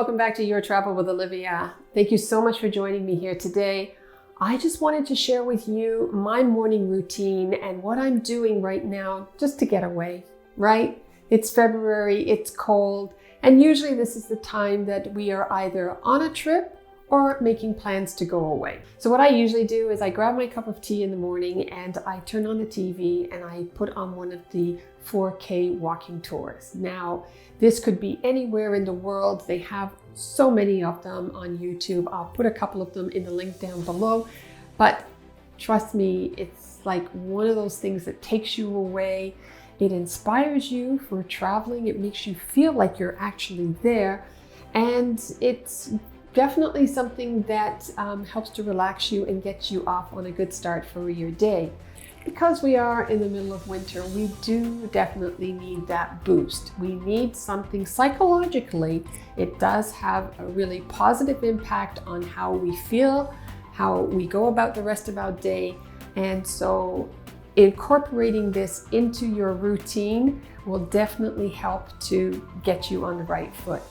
welcome back to Your Travel with Olivia. Thank you so much for joining me here today. I just wanted to share with you my morning routine and what I'm doing right now just to get away, right? It's February, it's cold, and usually this is the time that we are either on a trip or making plans to go away. So what I usually do is I grab my cup of tea in the morning and I turn on the TV and I put on one of the 4K walking tours. Now, this could be anywhere in the world. They have so many of them on YouTube. I'll put a couple of them in the link down below, but trust me, it's like one of those things that takes you away. It inspires you for traveling. It makes you feel like you're actually there, and it's definitely something that helps to relax you and get you off on a good start for your day. Because we are in the middle of winter, we do definitely need that boost. We need something psychologically. It does have a really positive impact on how we feel, how we go about the rest of our day. And so incorporating this into your routine will definitely help to get you on the right foot.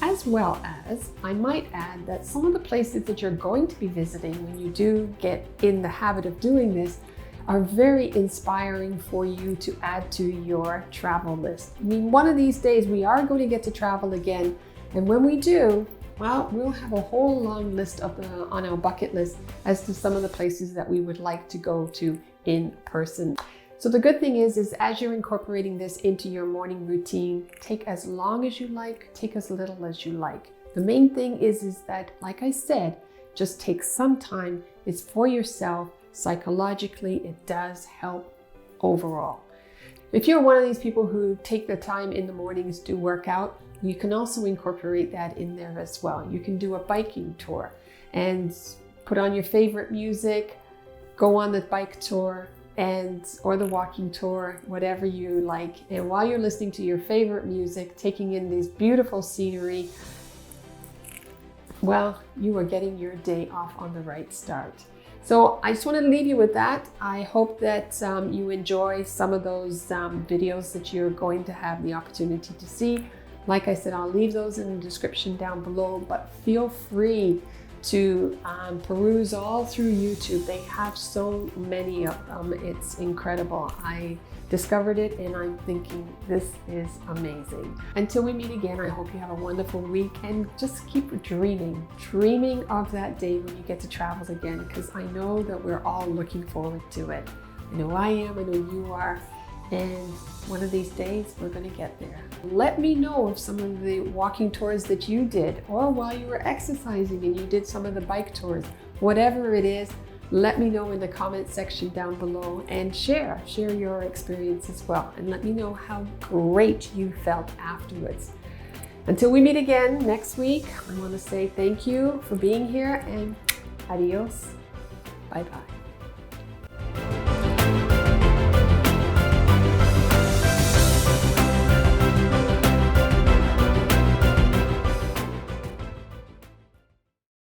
As well as, I might add that some of the places that you're going to be visiting when you do get in the habit of doing this are very inspiring for you to add to your travel list. I mean, one of these days we are going to get to travel again, and when we do, well, we'll have a whole long list on our bucket list as to some of the places that we would like to go to in person. So the good thing is as you're incorporating this into your morning routine, take as long as you like, take as little as you like. The main thing is that, like I said, just take some time. It's for yourself. Psychologically, it does help overall. If you're one of these people who take the time in the mornings to work out, you can also incorporate that in there as well. You can do a biking tour and put on your favorite music, go on the bike tour, or the walking tour, whatever you like. And while you're listening to your favorite music, taking in this beautiful scenery, well, you are getting your day off on the right start. So I just want to leave you with that. I hope that you enjoy some of those videos that you're going to have the opportunity to see. Like I said, I'll leave those in the description down below, but feel free to peruse all through YouTube. They have so many of them. It's incredible. I discovered it and I'm thinking this is amazing. Until we meet again, I hope you have a wonderful week and just keep dreaming of that day when you get to travel again, because I know that we're all looking forward to it. I know I am, I know you are. And one of these days, we're going to get there. Let me know if some of the walking tours that you did, or while you were exercising and you did some of the bike tours, whatever it is, let me know in the comment section down below and share your experience as well. And let me know how great you felt afterwards. Until we meet again next week, I want to say thank you for being here and adios. Bye-bye.